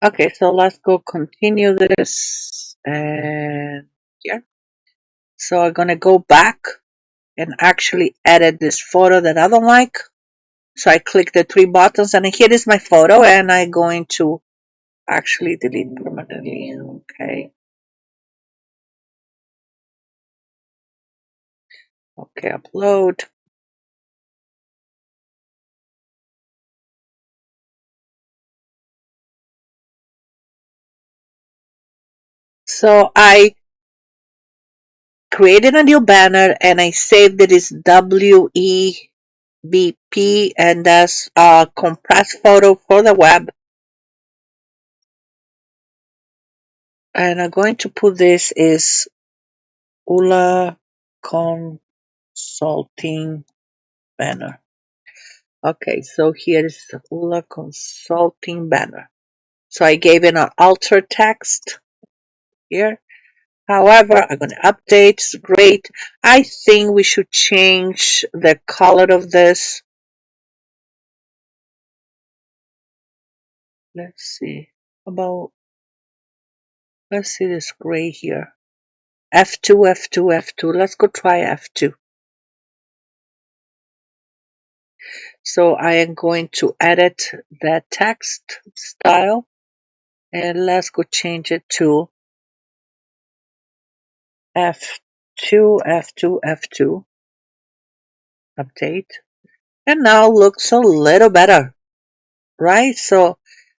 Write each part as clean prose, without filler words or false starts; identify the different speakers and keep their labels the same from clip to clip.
Speaker 1: Okay, so let's go continue this. And yeah, so I'm gonna go back and actually edit this photo that I don't like. So I click the three buttons and here is my photo and I'm going to actually delete permanently. Okay. Okay, upload. So I created a new banner and I saved it as WEBP and that's a compressed photo for the web. And I'm going to put this is ULA Consulting banner. Okay, so here is the ULA Consulting banner. So I gave it an alter text here. However, I'm going to update. It's great. I think we should change the color of this. Let's see. About let's see this gray here. F2, F2, F2. Let's go try F2. So I am going to edit that text style and let's go change it to F2, F2, F2. Update. And now looks a little better, right? So,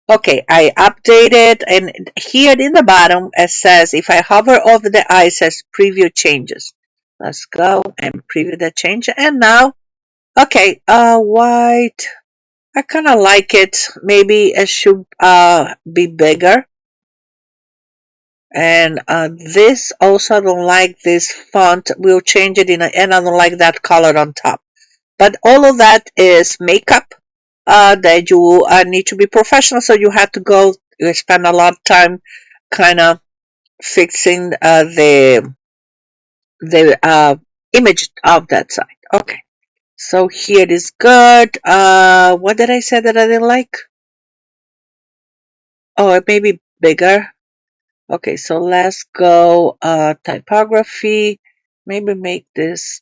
Speaker 1: okay, I updated and here in the bottom it says if I hover over the eye it says preview changes. Let's go and preview the change and now, okay, white. I kind of like it. Maybe it should be bigger. And this also I don't like this font. We'll change it and I don't like that color on top. But all of that is makeup that you need to be professional. So you have to go you spend a lot of time kind of fixing the image of that side. Okay. So here it is good. What did I say that I didn't like? Oh, it may be bigger. Okay, so let's go typography. Maybe make this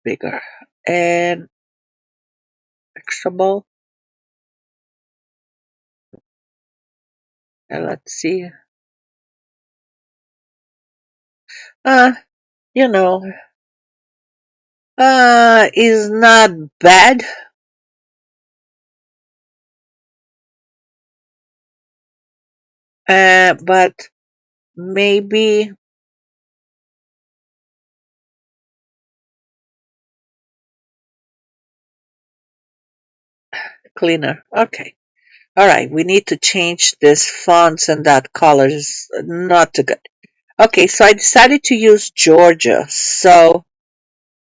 Speaker 1: bigger and fixable. And let's see. Uh, you know, is not bad. But maybe cleaner. Okay. All right. We need to change this fonts and that color is not too good. Okay. So I decided to use Georgia. So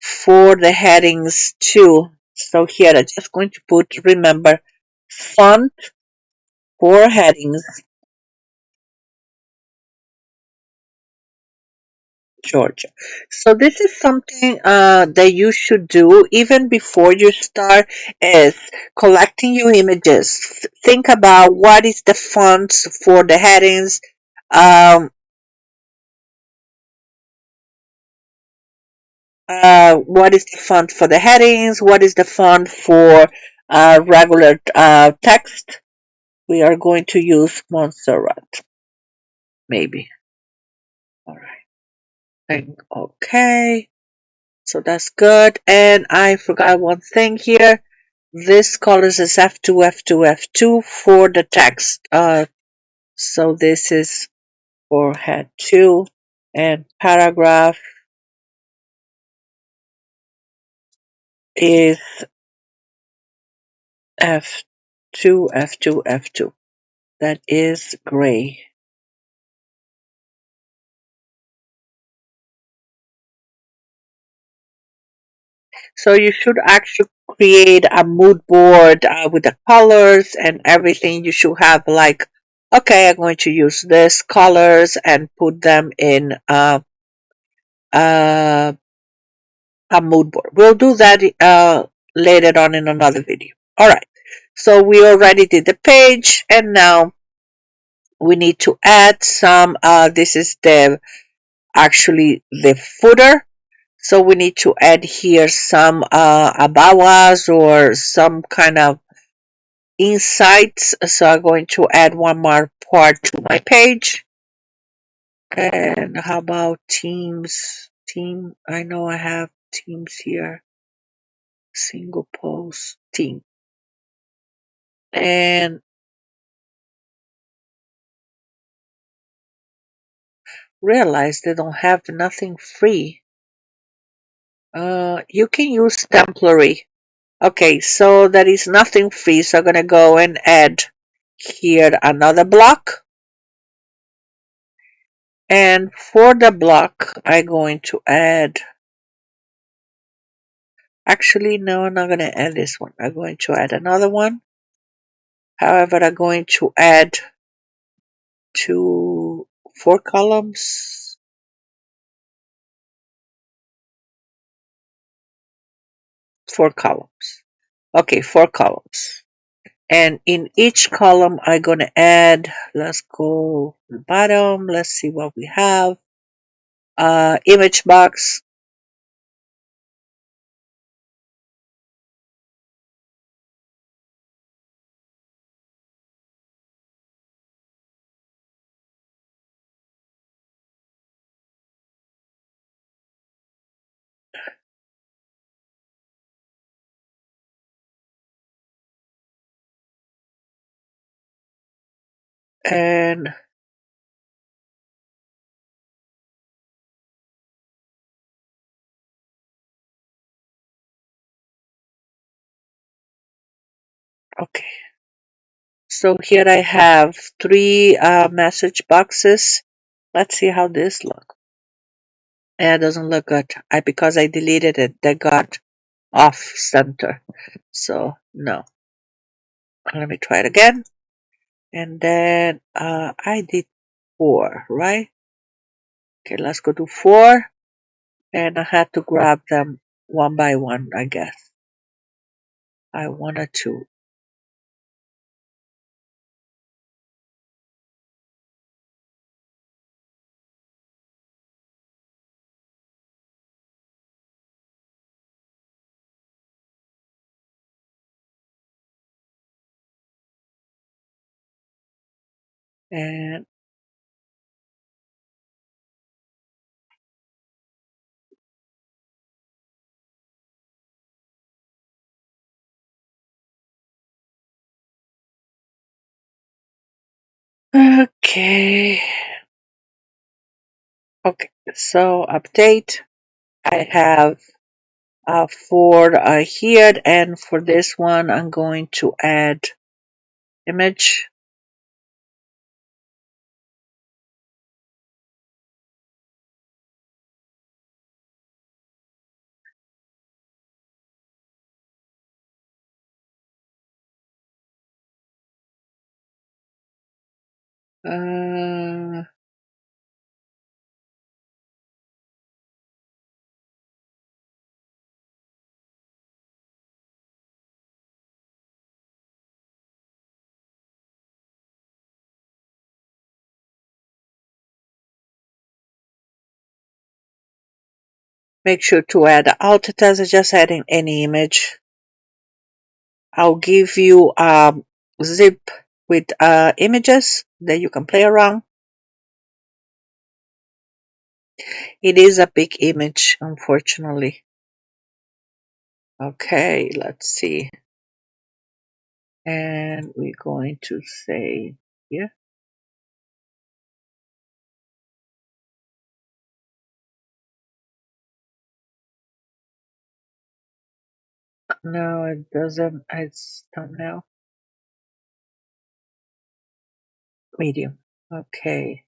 Speaker 1: for the headings too. So here I'm just going to put, remember, font for headings, Georgia. So this is something that you should do even before you start is collecting your images. Think about what is the fonts for the headings. Um, what is the font for the headings? What is the font for regular text? We are going to use Montserrat, maybe. All right. Okay. So that's good. And I forgot one thing here. This colors is F2, F2, F2 for the text. So this is for head 2 and paragraph is F2, F2, F2. That is gray. So you should actually create a mood board with the colors and everything. You should have like, okay, I'm going to use this colors and put them in uh, a mood board. We'll do that later on in another video. All right. So we already did the page, and now we need to add some, this is the actually the footer. So we need to add here some about us or some kind of insights. So I'm going to add one more part to my page. And how about teams? Team, I know I have teams here. Single post team. And realize they don't have nothing free. You can use temporary. Okay, so there is nothing free. So I'm going to go and add here another block. And for the block, I'm going to add, actually, no, I'm not going to add this one. I'm going to add another one. However, I'm going to add to 4 columns. 4 columns. Okay, 4 columns. And in each column, I'm going to add, let's go to the bottom. Let's see what we have. Image box. And okay. So here I have 3 message boxes. Let's see how this looks. Yeah, it doesn't look good. Because I deleted it, they got off center. So no. Let me try it again. And then I did 4, right? Okay, let's go to 4. And I had to grab them one by one, I guess. I wanted to. And okay. Okay, so update. I have 4 here, and for this one, I'm going to add image. Uh, Make sure to add alt text, just adding any image. I'll give you zip with images that you can play around. It is a big image, unfortunately. Okay, let's see. And we're going to say here. No, it doesn't. It's thumbnail. Medium. Okay.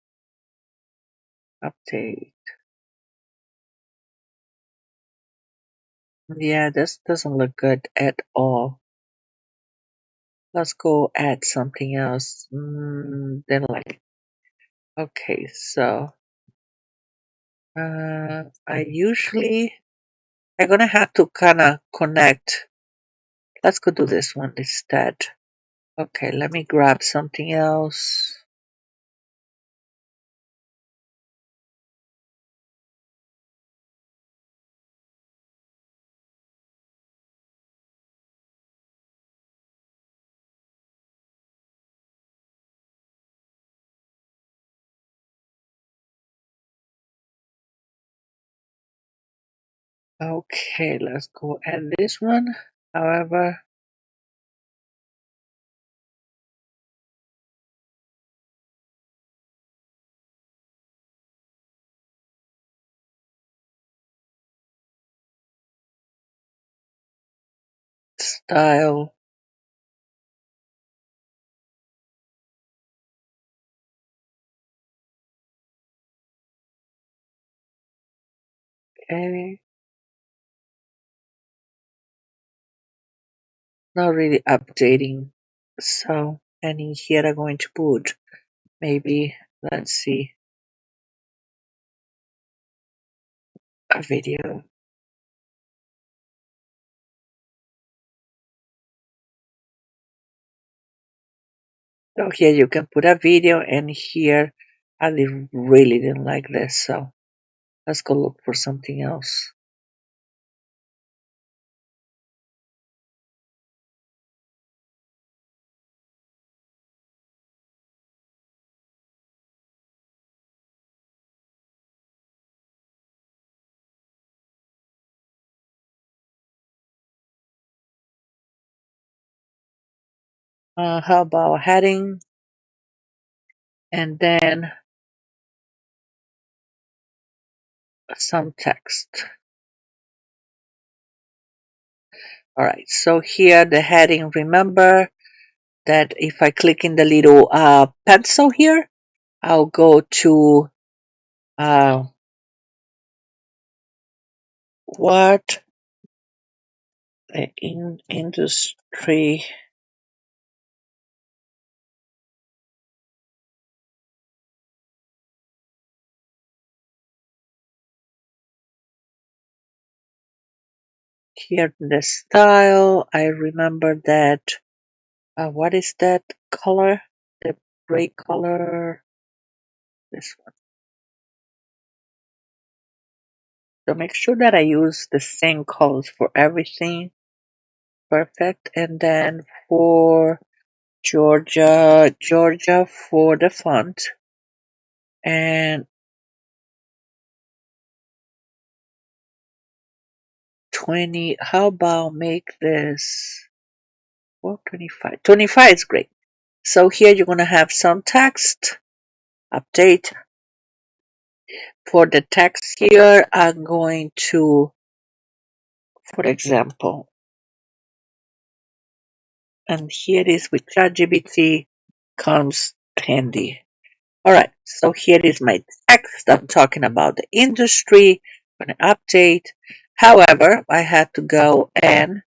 Speaker 1: Update. Yeah, this doesn't look good at all. Let's go add something else. Then like, okay, so I'm gonna have to kind of connect Let's go do this one instead. Okay, let me grab something else. Okay, let's go add this one. However, style. Okay, not really updating. So, and in here I'm going to put maybe, let's see, a video. So here you can put a video, and here I really didn't like this. So let's go look for something else. How about heading and then some text? All right, so here the heading, remember that if I click in the little pencil here, I'll go to what in industry here, the style. I remember that. What is that color? The gray color. This one. So make sure that I use the same colors for everything. Perfect. And then for Georgia for the font. And 20, how about make this 425? 25 is great. So here you're going to have some text. Update. For the text here, I'm going to, for example, and here it is with ChatGPT comes handy. All right, so here is my text. I'm talking about the industry. I'm going to update. However, I had to go and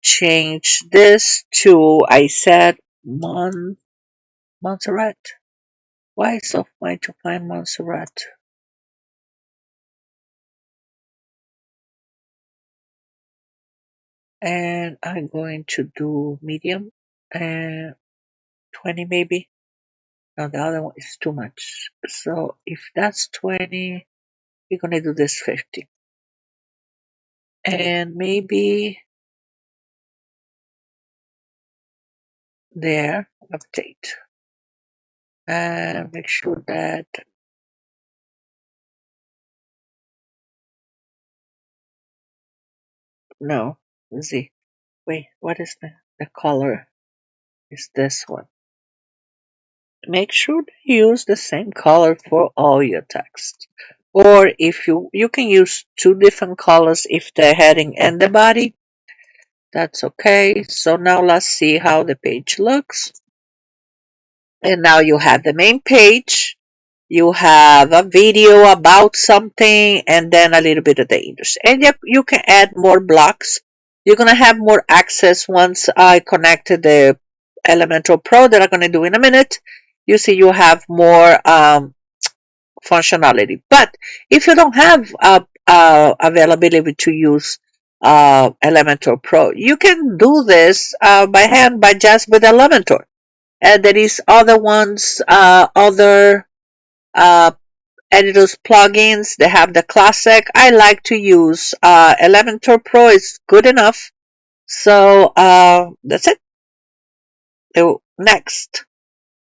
Speaker 1: change this to, I said, Montserrat. Why is so fine to find Montserrat? And I'm going to do medium and 20 maybe. No, the other one is too much. So if that's 20, we're going to do this 50. And maybe there, update. And make sure that, no, let's see. Wait, what is the color? Is this one. Make sure to use the same color for all your text. Or if you can use two different colors if the heading and the body, that's okay. So now let's see how the page looks. And now you have the main page, you have a video about something, and then a little bit of the industry. And you can add more blocks. You're going to have more access once I connected the Elementor Pro that I'm going to do in a minute. You see you have more functionality. But if you don't have availability to use Elementor Pro. You can do this by hand by just with Elementor. And there is other ones, other uh, editors plugins. They have the classic. I like to use Elementor Pro. It's good enough. So that's it. Next.